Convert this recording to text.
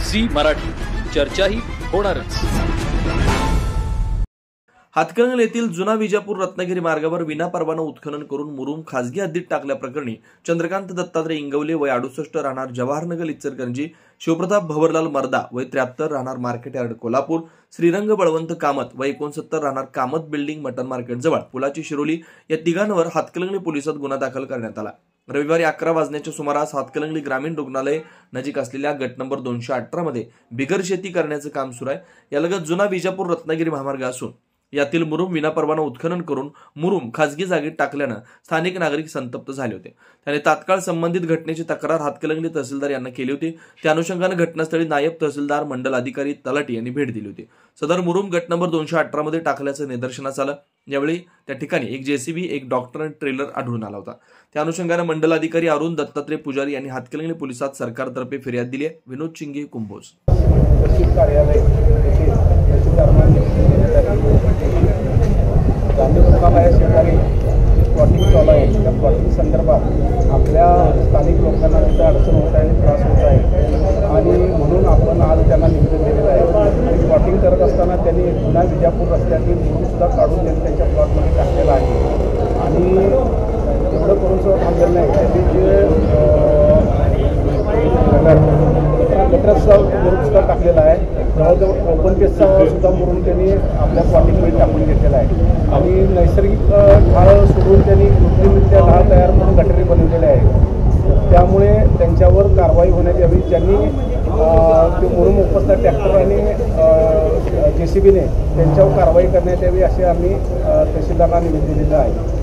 Zee Marathi, चर्चाही होणारच। हातकणंगले येथील जुना विजापूर रत्नागिरी मार्गावर विनापरवाना उत्खनन करून मुरुम खासगी हद्दीत टाकल्याप्रकरणी चंद्रकांत दत्तात्रय इंगवले वय 68 राहणार जवाहरनगर इचलकरंजी, शिवप्रताप भवरलाल मर्दा वय 73 राहणार मार्केट यार्ड कोल्हापूर, श्रीरंग बळवंत कामत वय 69 राहणार कामत बिल्डिंग मटन मार्केट जवळ पुलाची शिरोली या तिघांवर हातकणंगले पोलिसात गुन्हा दाखल करण्यात आला। रविवारी 11 वाजण्याच्या सुमारास हातकणंगले ग्रामीण रुग्णालय नजीक असलेल्या गट नंबर 218 मध्ये बिगर शेती करण्याचं काम सुरू आहे। यालगत जुना विजापूर रत्नागिरी महामार्ग असून यातील मुरुम विनापरवाना उत्खनन करून मुरुम खासगी जागेत टाकल्याने स्थानिक नागरिक संतप्त झाले होते। त्याने तात्काळ संबंधित घटनेची तक्रार हातकणंगले तहसीलदार यांना केली होती। त्या अनुषंगाने घटनास्थळी नायब तहसीलदार, मंडल अधिकारी, तलाठी यांनी भेट दिली होती। सदर मुरुम गट नंबर 218 मध्ये टाकल्याचं निदर्शनास आलं। यावेळी त्या ठिकाणी एक जेसीबी, एक डॉक्टर आणि ट्रेलर आढळून आला होता। त्या अनुषंगाने मंडल अधिकारी अरुण दत्तात्रय पुजारी यांनी हातकणंगले पोलिसात सरकारतर्फे फिर्याद दिली आहे। विनोद चिंगे, कुंभोज। गांधी रुग्णालया शेजारी प्लॉटिंग चालू आहे। त्या प्लॉटिंग संदर्भात आपल्या स्थानिक लोकांना तिथे अडचण होत आहे, त्रास होत आहे आणि म्हणून आपण आज त्यांना निवेदन दिलेलं आहे। प्लॉटिंग करत असताना त्यांनी जुना विजापूर रस्त्यातील मुरुमसुद्धा काढून त्यांनी त्यांच्या प्लॉटमध्ये टाकलेला आहे आणि एवढं करून सुद्धा थांबलेलं नाही। त्यांनी जे गटरचा मुरुमसुद्धा टाकलेला आहे। जवळजवळ ओपन पेसचा सुद्धा मुरुम त्यांनी आपल्या प्लॉटिंगमध्ये टाकून घेतलेला आहे आणि नैसर्गिक ढाळ सोडून त्यांनी कृत्रिमरित्या ढाळ तयार करून गटारी बनवलेले आहे। त्यामुळे त्यांच्यावर कारवाई होण्यात यावी। ज्यांनी ते मुरुम उपसता ट्रॅक्टर आणि जेसीबीने त्यांच्यावर कारवाई करण्यात यावी असे आम्ही तहसीलदारांना निवेदन दिलेलं आहे।